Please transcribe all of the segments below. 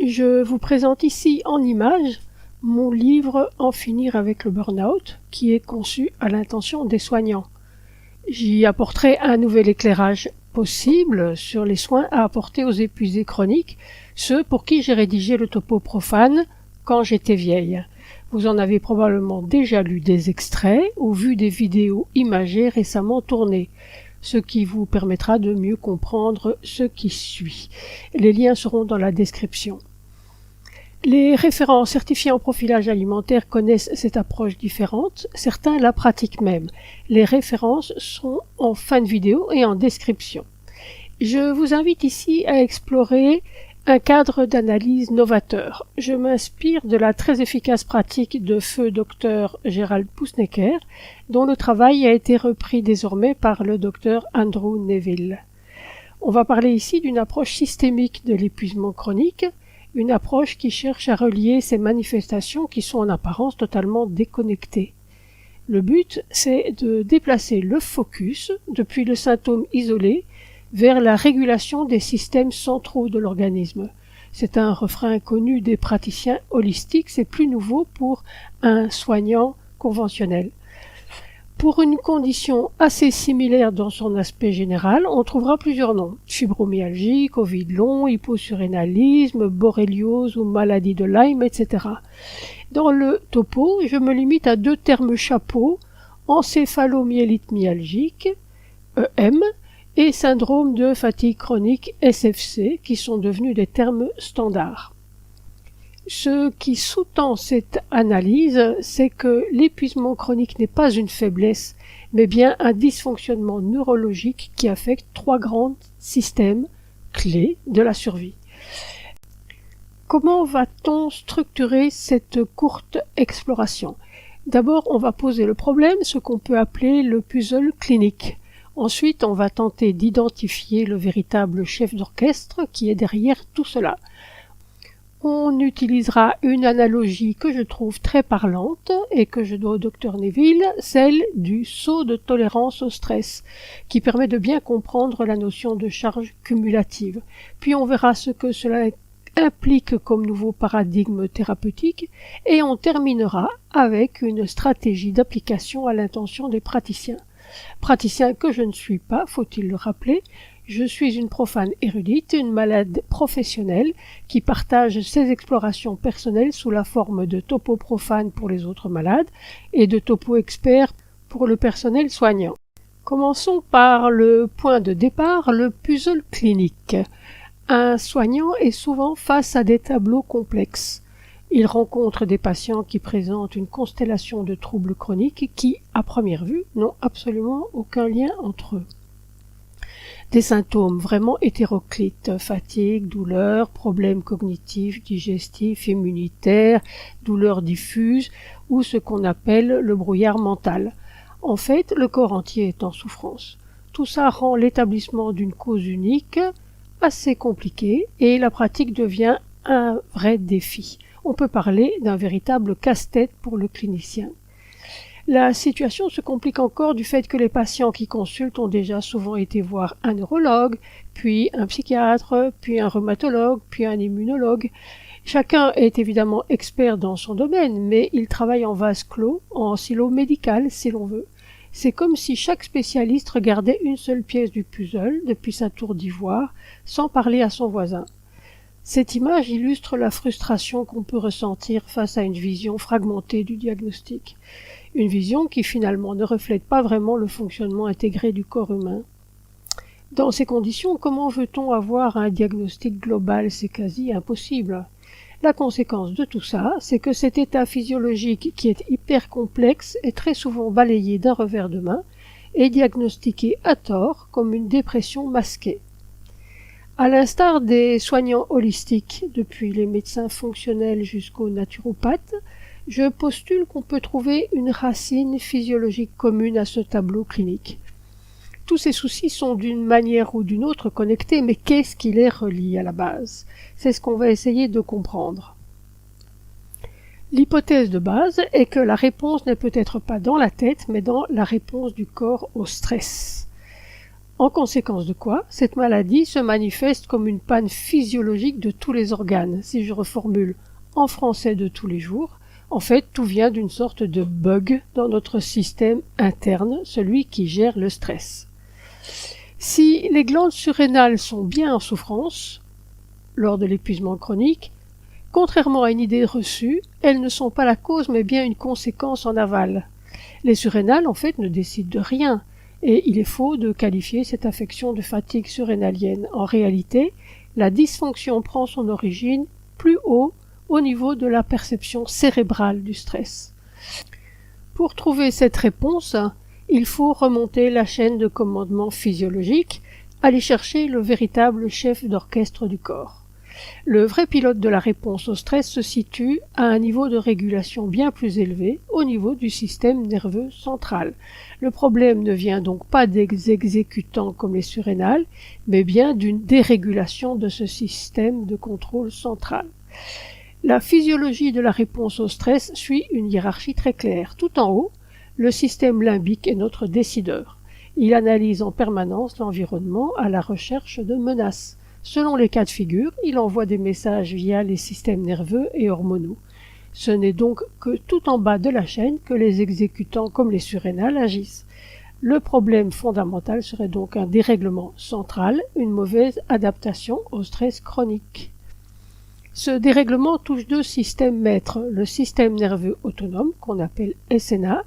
Je vous présente ici en images mon livre « En finir avec le burn-out » qui est conçu à l'intention des soignants. J'y apporterai un nouvel éclairage possible sur les soins à apporter aux épuisés chroniques, ceux pour qui j'ai rédigé le topo profane quand j'étais vieille. Vous en avez probablement déjà lu des extraits ou vu des vidéos imagées récemment tournées, ce qui vous permettra de mieux comprendre ce qui suit. Les liens seront dans la description. Les référents certifiés en profilage alimentaire connaissent cette approche différente, certains la pratiquent même. Les références sont en fin de vidéo et en description. Je vous invite ici à explorer un cadre d'analyse novateur. Je m'inspire de la très efficace pratique de feu Dr Gerald Pousnecker, dont le travail a été repris désormais par le Dr Andrew Neville. On va parler ici d'une approche systémique de l'épuisement chronique, une approche qui cherche à relier ces manifestations qui sont en apparence totalement déconnectées. Le but, c'est de déplacer le focus depuis le symptôme isolé vers la régulation des systèmes centraux de l'organisme. C'est un refrain connu des praticiens holistiques, c'est plus nouveau pour un soignant conventionnel. Pour une condition assez similaire dans son aspect général, on trouvera plusieurs noms. Fibromyalgie, Covid long, hyposurrénalisme, borréliose ou maladie de Lyme, etc. Dans le topo, je me limite à deux termes chapeaux, encéphalomyélite myalgique, EM, et syndrome de fatigue chronique, SFC, qui sont devenus des termes standards. Ce qui sous-tend cette analyse, c'est que l'épuisement chronique n'est pas une faiblesse, mais bien un dysfonctionnement neurologique qui affecte trois grands systèmes clés de la survie. Comment va-t-on structurer cette courte exploration? D'abord, on va poser le problème, ce qu'on peut appeler le puzzle clinique. Ensuite, on va tenter d'identifier le véritable chef d'orchestre qui est derrière tout cela. On utilisera une analogie que je trouve très parlante et que je dois au Dr Neville, celle du saut de tolérance au stress, qui permet de bien comprendre la notion de charge cumulative. Puis on verra ce que cela implique comme nouveau paradigme thérapeutique et on terminera avec une stratégie d'application à l'intention des praticiens. Praticiens que je ne suis pas, faut-il le rappeler. Je suis une profane érudite, une malade professionnelle qui partage ses explorations personnelles sous la forme de topo profane pour les autres malades et de topo expert pour le personnel soignant. Commençons par le point de départ, le puzzle clinique. Un soignant est souvent face à des tableaux complexes. Il rencontre des patients qui présentent une constellation de troubles chroniques qui, à première vue, n'ont absolument aucun lien entre eux. Des symptômes vraiment hétéroclites, fatigue, douleur, problèmes cognitifs, digestifs, immunitaires, douleurs diffuses ou ce qu'on appelle le brouillard mental. En fait, le corps entier est en souffrance. Tout ça rend l'établissement d'une cause unique assez compliqué et la pratique devient un vrai défi. On peut parler d'un véritable casse-tête pour le clinicien. La situation se complique encore du fait que les patients qui consultent ont déjà souvent été voir un neurologue, puis un psychiatre, puis un rhumatologue, puis un immunologue. Chacun est évidemment expert dans son domaine, mais ils travaillent en vase clos, en silo médical si l'on veut. C'est comme si chaque spécialiste regardait une seule pièce du puzzle depuis sa tour d'ivoire, sans parler à son voisin. Cette image illustre la frustration qu'on peut ressentir face à une vision fragmentée du diagnostic. Une vision qui finalement ne reflète pas vraiment le fonctionnement intégré du corps humain. Dans ces conditions, comment veut-on avoir un diagnostic global? C'est quasi impossible. La conséquence de tout ça, c'est que cet état physiologique qui est hyper complexe est très souvent balayé d'un revers de main et diagnostiqué à tort comme une dépression masquée. À l'instar des soignants holistiques, depuis les médecins fonctionnels jusqu'aux naturopathes, je postule qu'on peut trouver une racine physiologique commune à ce tableau clinique. Tous ces soucis sont d'une manière ou d'une autre connectés, mais qu'est-ce qui les relie à la base? C'est ce qu'on va essayer de comprendre. L'hypothèse de base est que la réponse n'est peut-être pas dans la tête, mais dans la réponse du corps au stress. En conséquence de quoi, cette maladie se manifeste comme une panne physiologique de tous les organes. Si je reformule en français de tous les jours, en fait, tout vient d'une sorte de bug dans notre système interne, celui qui gère le stress. Si les glandes surrénales sont bien en souffrance, lors de l'épuisement chronique, contrairement à une idée reçue, elles ne sont pas la cause mais bien une conséquence en aval. Les surrénales, en fait, ne décident de rien, et il est faux de qualifier cette affection de fatigue surrénalienne. En réalité, la dysfonction prend son origine plus haut au niveau de la perception cérébrale du stress. Pour trouver cette réponse, il faut remonter la chaîne de commandement physiologique, aller chercher le véritable chef d'orchestre du corps. Le vrai pilote de la réponse au stress se situe à un niveau de régulation bien plus élevé, au niveau du système nerveux central. Le problème ne vient donc pas des exécutants comme les surrénales, mais bien d'une dérégulation de ce système de contrôle central. La physiologie de la réponse au stress suit une hiérarchie très claire. Tout en haut, le système limbique est notre décideur. Il analyse en permanence l'environnement à la recherche de menaces. Selon les cas de figure, il envoie des messages via les systèmes nerveux et hormonaux. Ce n'est donc que tout en bas de la chaîne que les exécutants comme les surrénales agissent. Le problème fondamental serait donc un dérèglement central, une mauvaise adaptation au stress chronique. Ce dérèglement touche deux systèmes maîtres, le système nerveux autonome, qu'on appelle SNA,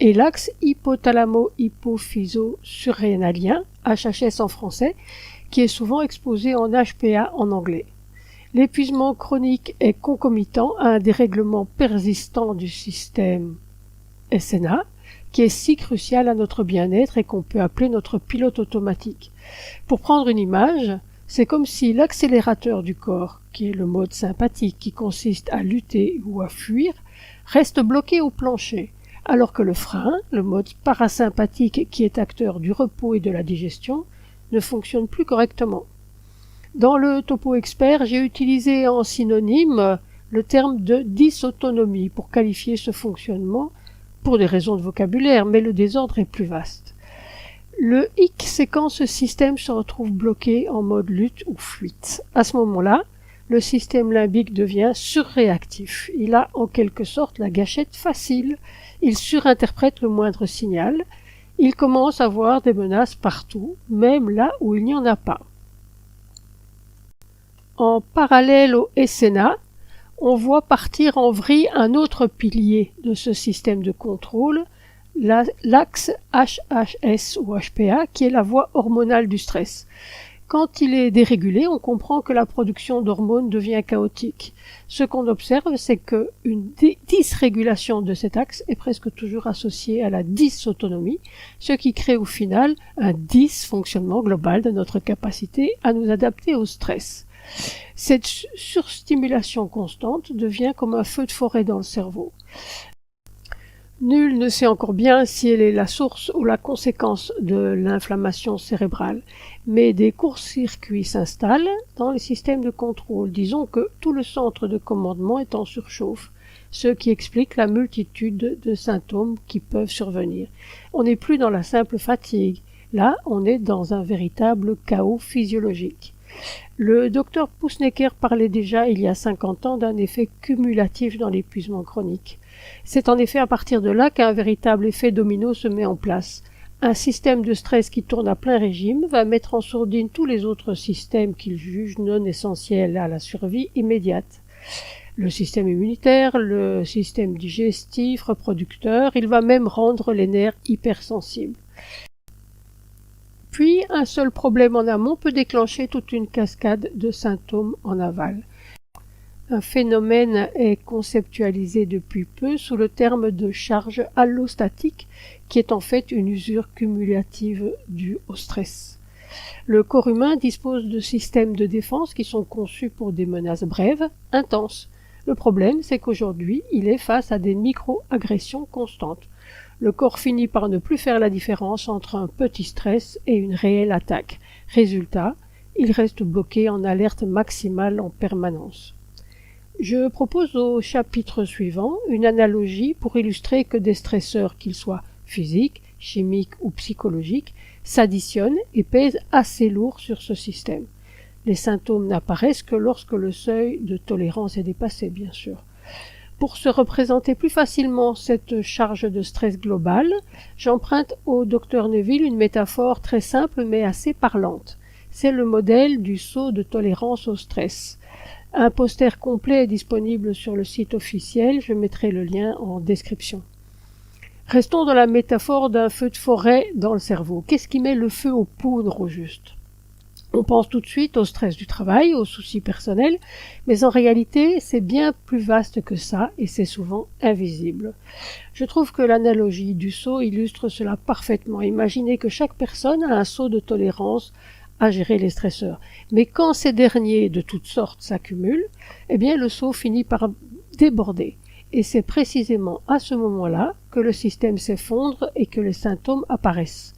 et l'axe hypothalamo-hypophyso-surrénalien, HHS en français, qui est souvent exposé en HPA en anglais. L'épuisement chronique est concomitant à un dérèglement persistant du système SNA, qui est si crucial à notre bien-être et qu'on peut appeler notre pilote automatique. Pour prendre une image, c'est comme si l'accélérateur du corps, qui est le mode sympathique qui consiste à lutter ou à fuir, reste bloqué au plancher, alors que le frein, le mode parasympathique qui est acteur du repos et de la digestion, ne fonctionne plus correctement. Dans le topo expert, j'ai utilisé en synonyme le terme de dysautonomie pour qualifier ce fonctionnement pour des raisons de vocabulaire, mais le désordre est plus vaste. Le hic, c'est quand ce système se retrouve bloqué en mode lutte ou fuite. À ce moment-là, le système limbique devient surréactif. Il a en quelque sorte la gâchette facile. Il surinterprète le moindre signal. Il commence à voir des menaces partout, même là où il n'y en a pas. En parallèle au SNA, on voit partir en vrille un autre pilier de ce système de contrôle, l'axe HHS ou HPA, qui est la voie hormonale du stress. Quand il est dérégulé, on comprend que la production d'hormones devient chaotique. Ce qu'on observe, c'est qu'une dysrégulation de cet axe est presque toujours associée à la dysautonomie, ce qui crée au final un dysfonctionnement global de notre capacité à nous adapter au stress. Cette surstimulation constante devient comme un feu de forêt dans le cerveau. Nul ne sait encore bien si elle est la source ou la conséquence de l'inflammation cérébrale, mais des courts-circuits s'installent dans les systèmes de contrôle. Disons que tout le centre de commandement est en surchauffe, ce qui explique la multitude de symptômes qui peuvent survenir. On n'est plus dans la simple fatigue, là on est dans un véritable chaos physiologique. Le docteur Poussnecker parlait déjà il y a 50 ans d'un effet cumulatif dans l'épuisement chronique. C'est en effet à partir de là qu'un véritable effet domino se met en place. Un système de stress qui tourne à plein régime va mettre en sourdine tous les autres systèmes qu'il juge non essentiels à la survie immédiate. Le système immunitaire, le système digestif, reproducteur, il va même rendre les nerfs hypersensibles. Puis, un seul problème en amont peut déclencher toute une cascade de symptômes en aval. Un phénomène est conceptualisé depuis peu sous le terme de charge allostatique, qui est en fait une usure cumulative due au stress. Le corps humain dispose de systèmes de défense qui sont conçus pour des menaces brèves, intenses. Le problème, c'est qu'aujourd'hui, il est face à des micro-agressions constantes. Le corps finit par ne plus faire la différence entre un petit stress et une réelle attaque. Résultat, il reste bloqué en alerte maximale en permanence. Je propose au chapitre suivant une analogie pour illustrer que des stresseurs, qu'ils soient physiques, chimiques ou psychologiques, s'additionnent et pèsent assez lourd sur ce système. Les symptômes n'apparaissent que lorsque le seuil de tolérance est dépassé, bien sûr. Pour se représenter plus facilement cette charge de stress globale, j'emprunte au Dr Neville une métaphore très simple mais assez parlante. C'est le modèle du seau de tolérance au stress. Un poster complet est disponible sur le site officiel, je mettrai le lien en description. Restons dans la métaphore d'un feu de forêt dans le cerveau. Qu'est-ce qui met le feu aux poudres au juste ? On pense tout de suite au stress du travail, aux soucis personnels, mais en réalité, c'est bien plus vaste que ça et c'est souvent invisible. Je trouve que l'analogie du seau illustre cela parfaitement. Imaginez que chaque personne a un seau de tolérance à gérer les stresseurs. Mais quand ces derniers, de toutes sortes, s'accumulent, eh bien le seau finit par déborder. Et c'est précisément à ce moment-là que le système s'effondre et que les symptômes apparaissent.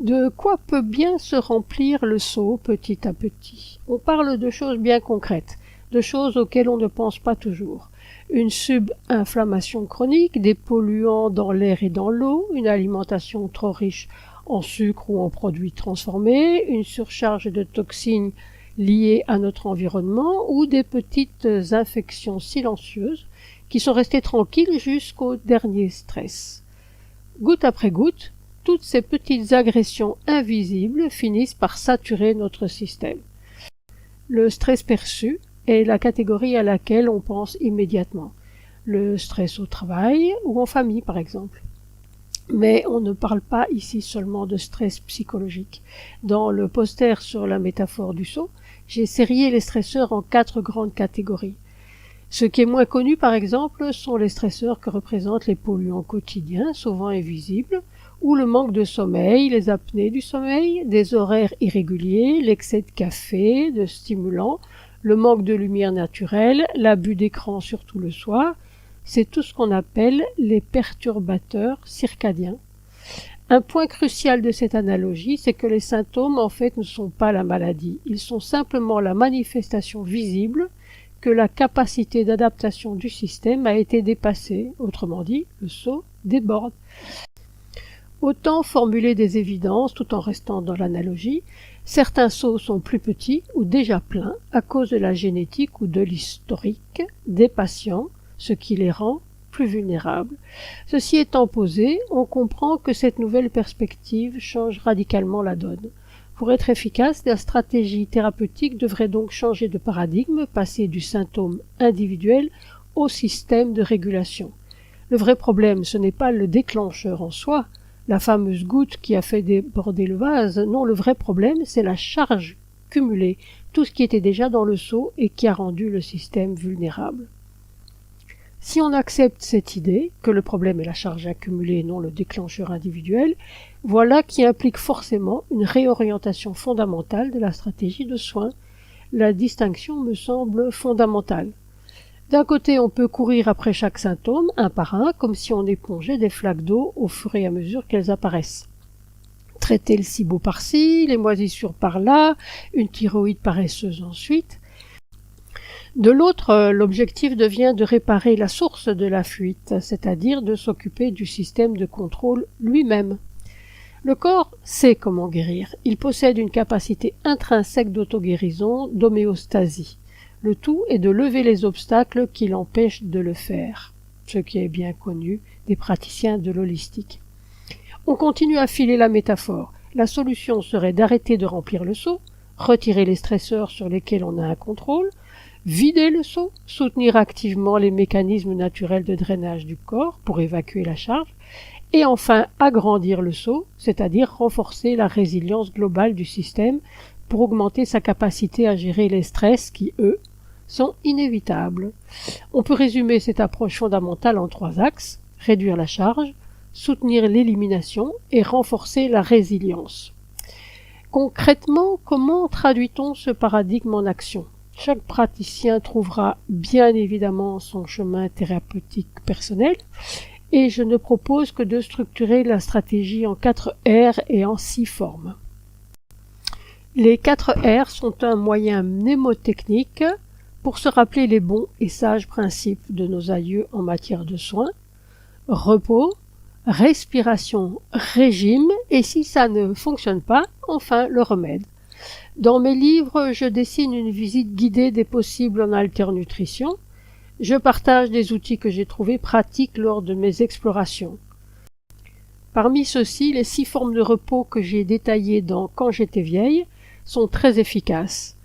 De quoi peut bien se remplir le seau petit à petit? On parle de choses bien concrètes, de choses auxquelles on ne pense pas toujours. Une subinflammation chronique, des polluants dans l'air et dans l'eau, une alimentation trop riche en sucre ou en produits transformés, une surcharge de toxines liées à notre environnement ou des petites infections silencieuses qui sont restées tranquilles jusqu'au dernier stress. Goutte après goutte, toutes ces petites agressions invisibles finissent par saturer notre système. Le stress perçu est la catégorie à laquelle on pense immédiatement. Le stress au travail ou en famille, par exemple. Mais on ne parle pas ici seulement de stress psychologique. Dans le poster sur la métaphore du seau, j'ai sérié les stresseurs en 4 grandes catégories. Ce qui est moins connu, par exemple, sont les stresseurs que représentent les polluants quotidiens, souvent invisibles, ou le manque de sommeil, les apnées du sommeil, des horaires irréguliers, l'excès de café, de stimulants, le manque de lumière naturelle, l'abus d'écran surtout le soir, c'est tout ce qu'on appelle les perturbateurs circadiens. Un point crucial de cette analogie, c'est que les symptômes en fait ne sont pas la maladie, ils sont simplement la manifestation visible que la capacité d'adaptation du système a été dépassée, autrement dit, le seau déborde. Autant formuler des évidences tout en restant dans l'analogie, certains seaux sont plus petits ou déjà pleins à cause de la génétique ou de l'historique des patients, ce qui les rend plus vulnérables. Ceci étant posé, on comprend que cette nouvelle perspective change radicalement la donne. Pour être efficace, la stratégie thérapeutique devrait donc changer de paradigme, passer du symptôme individuel au système de régulation. Le vrai problème, ce n'est pas le déclencheur en soi, la fameuse goutte qui a fait déborder le vase. Non, le vrai problème, c'est la charge cumulée, tout ce qui était déjà dans le seau et qui a rendu le système vulnérable. Si on accepte cette idée, que le problème est la charge accumulée et non le déclencheur individuel, voilà qui implique forcément une réorientation fondamentale de la stratégie de soins. La distinction me semble fondamentale. D'un côté, on peut courir après chaque symptôme, un par un, comme si on épongeait des flaques d'eau au fur et à mesure qu'elles apparaissent. Traiter le SIBO par-ci, les moisissures par-là, une thyroïde paresseuse ensuite. De l'autre, l'objectif devient de réparer la source de la fuite, c'est-à-dire de s'occuper du système de contrôle lui-même. Le corps sait comment guérir. Il possède une capacité intrinsèque d'auto-guérison, d'homéostasie. Le tout est de lever les obstacles qui l'empêchent de le faire, ce qui est bien connu des praticiens de l'holistique. On continue à filer la métaphore. La solution serait d'arrêter de remplir le seau, retirer les stresseurs sur lesquels on a un contrôle, vider le seau, soutenir activement les mécanismes naturels de drainage du corps pour évacuer la charge, et enfin agrandir le seau, c'est-à-dire renforcer la résilience globale du système pour augmenter sa capacité à gérer les stress qui, eux, sont inévitables. On peut résumer cette approche fondamentale en 3 axes: réduire la charge, soutenir l'élimination et renforcer la résilience. Concrètement, comment traduit-on ce paradigme en action? Chaque praticien trouvera bien évidemment son chemin thérapeutique personnel, et je ne propose que de structurer la stratégie en 4 R et en 6 formes. Les 4 R sont un moyen mnémotechnique pour se rappeler les bons et sages principes de nos aïeux en matière de soins: repos, respiration, régime, et si ça ne fonctionne pas, enfin le remède. Dans mes livres, je dessine une visite guidée des possibles en alternutrition. Je partage des outils que j'ai trouvés pratiques lors de mes explorations. Parmi ceux-ci, les 6 formes de repos que j'ai détaillées dans Quand j'étais vieille sont très efficaces.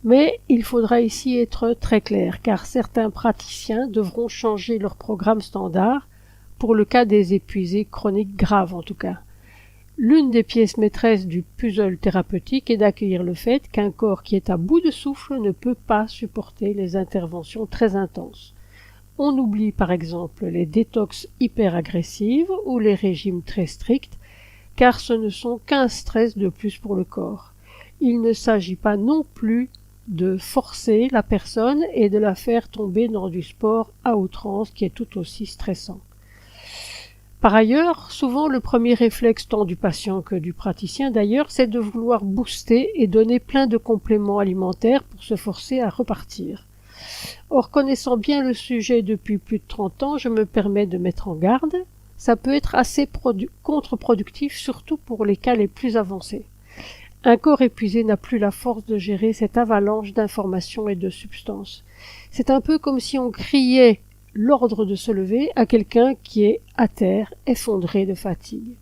Mais il faudra ici être très clair, car certains praticiens devront changer leur programme standard pour le cas des épuisés chroniques graves en tout cas. L'une des pièces maîtresses du puzzle thérapeutique est d'accueillir le fait qu'un corps qui est à bout de souffle ne peut pas supporter les interventions très intenses. On oublie par exemple les détox hyperagressives ou les régimes très stricts, car ce ne sont qu'un stress de plus pour le corps. Il ne s'agit pas non plus de forcer la personne et de la faire tomber dans du sport à outrance qui est tout aussi stressant. Par ailleurs, souvent le premier réflexe tant du patient que du praticien d'ailleurs, c'est de vouloir booster et donner plein de compléments alimentaires pour se forcer à repartir. Or, connaissant bien le sujet depuis plus de 30 ans, je me permets de mettre en garde. Ça peut être assez contre-productif, surtout pour les cas les plus avancés. Un corps épuisé n'a plus la force de gérer cette avalanche d'informations et de substances. C'est un peu comme si on criait l'ordre de se lever à quelqu'un qui est à terre, effondré de fatigue.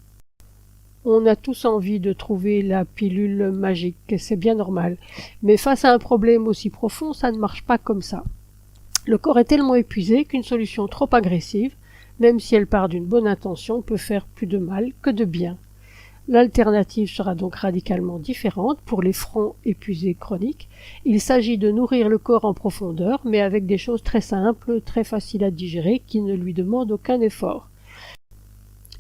On a tous envie de trouver la pilule magique, c'est bien normal. Mais face à un problème aussi profond, ça ne marche pas comme ça. Le corps est tellement épuisé qu'une solution trop agressive, même si elle part d'une bonne intention, peut faire plus de mal que de bien. L'alternative sera donc radicalement différente pour les fronts épuisés chroniques. Il s'agit de nourrir le corps en profondeur, mais avec des choses très simples, très faciles à digérer, qui ne lui demandent aucun effort.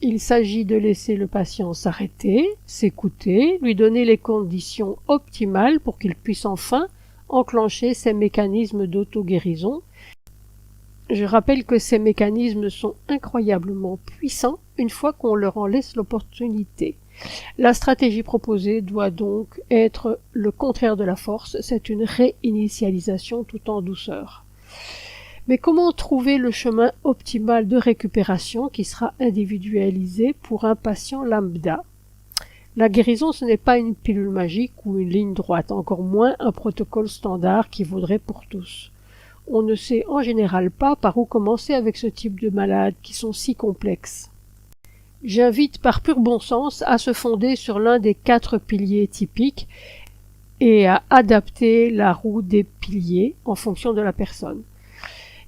Il s'agit de laisser le patient s'arrêter, s'écouter, lui donner les conditions optimales pour qu'il puisse enfin enclencher ces mécanismes d'auto-guérison. Je rappelle que ces mécanismes sont incroyablement puissants une fois qu'on leur en laisse l'opportunité. La stratégie proposée doit donc être le contraire de la force, c'est une réinitialisation tout en douceur. Mais comment trouver le chemin optimal de récupération qui sera individualisé pour un patient lambda? La guérison, ce n'est pas une pilule magique ou une ligne droite, encore moins un protocole standard qui vaudrait pour tous. On ne sait en général pas par où commencer avec ce type de malades qui sont si complexes. J'invite par pur bon sens à se fonder sur l'un des 4 piliers typiques et à adapter la roue des piliers en fonction de la personne.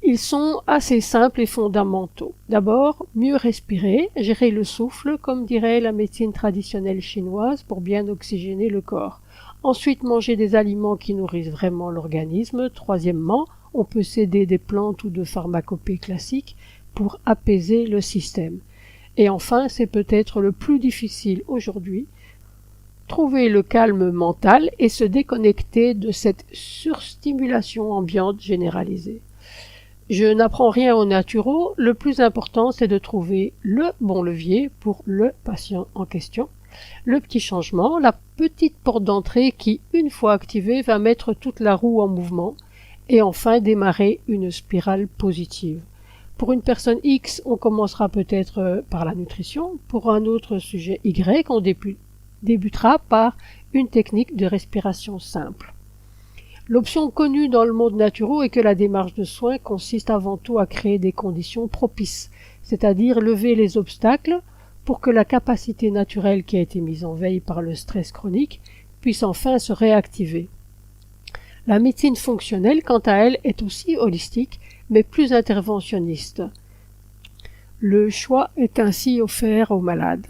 Ils sont assez simples et fondamentaux. D'abord, mieux respirer, gérer le souffle, comme dirait la médecine traditionnelle chinoise, pour bien oxygéner le corps. Ensuite, manger des aliments qui nourrissent vraiment l'organisme. Troisièmement, on peut s'aider des plantes ou de pharmacopées classiques pour apaiser le système. Et enfin, c'est peut-être le plus difficile aujourd'hui, trouver le calme mental et se déconnecter de cette surstimulation ambiante généralisée. Je n'apprends rien aux naturaux, le plus important c'est de trouver le bon levier pour le patient en question, le petit changement, la petite porte d'entrée qui, une fois activée, va mettre toute la roue en mouvement et enfin démarrer une spirale positive. Pour une personne X, on commencera peut-être par la nutrition, pour un autre sujet Y, on débutera par une technique de respiration simple. L'option connue dans le monde naturo est que la démarche de soins consiste avant tout à créer des conditions propices, c'est-à-dire lever les obstacles pour que la capacité naturelle qui a été mise en veille par le stress chronique puisse enfin se réactiver. La médecine fonctionnelle, quant à elle, est aussi holistique, mais plus interventionniste. Le choix est ainsi offert aux malades.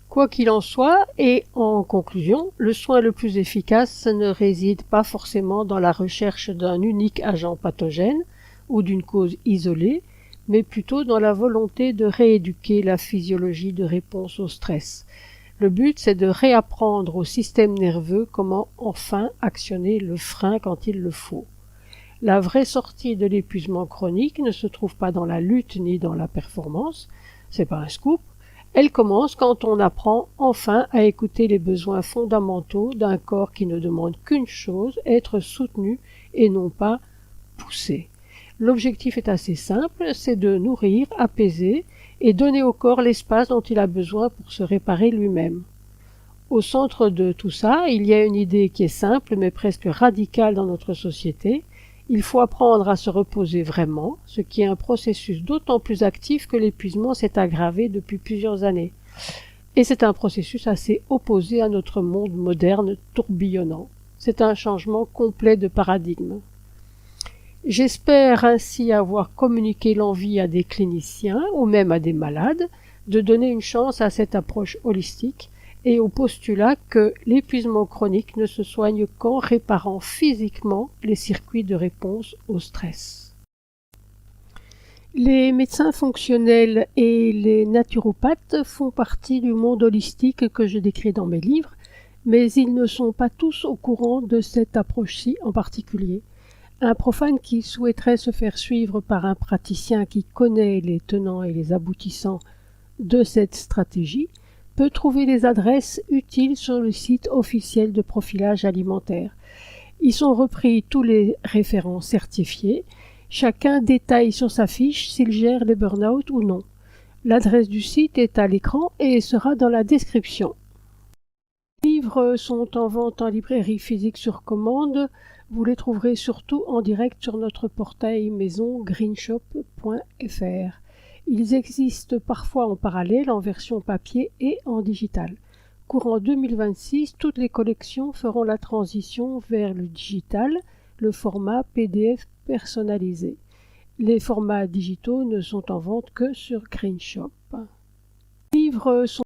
Quoi qu'il en soit, et en conclusion, le soin le plus efficace ne réside pas forcément dans la recherche d'un unique agent pathogène ou d'une cause isolée, mais plutôt dans la volonté de rééduquer la physiologie de réponse au stress. Le but, c'est de réapprendre au système nerveux comment enfin actionner le frein quand il le faut. La vraie sortie de l'épuisement chronique ne se trouve pas dans la lutte ni dans la performance, c'est pas un scoop. Elle commence quand on apprend enfin à écouter les besoins fondamentaux d'un corps qui ne demande qu'une chose, être soutenu et non pas poussé. L'objectif est assez simple, c'est de nourrir, apaiser et donner au corps l'espace dont il a besoin pour se réparer lui-même. Au centre de tout ça, il y a une idée qui est simple mais presque radicale dans notre société. Il faut apprendre à se reposer vraiment, ce qui est un processus d'autant plus actif que l'épuisement s'est aggravé depuis plusieurs années. Et c'est un processus assez opposé à notre monde moderne tourbillonnant. C'est un changement complet de paradigme. J'espère ainsi avoir communiqué l'envie à des cliniciens ou même à des malades de donner une chance à cette approche holistique et au postulat que l'épuisement chronique ne se soigne qu'en réparant physiquement les circuits de réponse au stress. Les médecins fonctionnels et les naturopathes font partie du monde holistique que je décris dans mes livres, mais ils ne sont pas tous au courant de cette approche-ci en particulier. Un profane qui souhaiterait se faire suivre par un praticien qui connaît les tenants et les aboutissants de cette stratégie peut trouver les adresses utiles sur le site officiel de profilage alimentaire. Y sont repris tous les référents certifiés. Chacun détaille sur sa fiche s'il gère les burn-out ou non. L'adresse du site est à l'écran et sera dans la description. Les livres sont en vente en librairie physique sur commande. Vous les trouverez surtout en direct sur notre portail maison greenshop.fr. Ils existent parfois en parallèle en version papier et en digital. Courant 2026, toutes les collections feront la transition vers le digital, le format PDF personnalisé. Les formats digitaux ne sont en vente que sur Greenshop. Les livres sont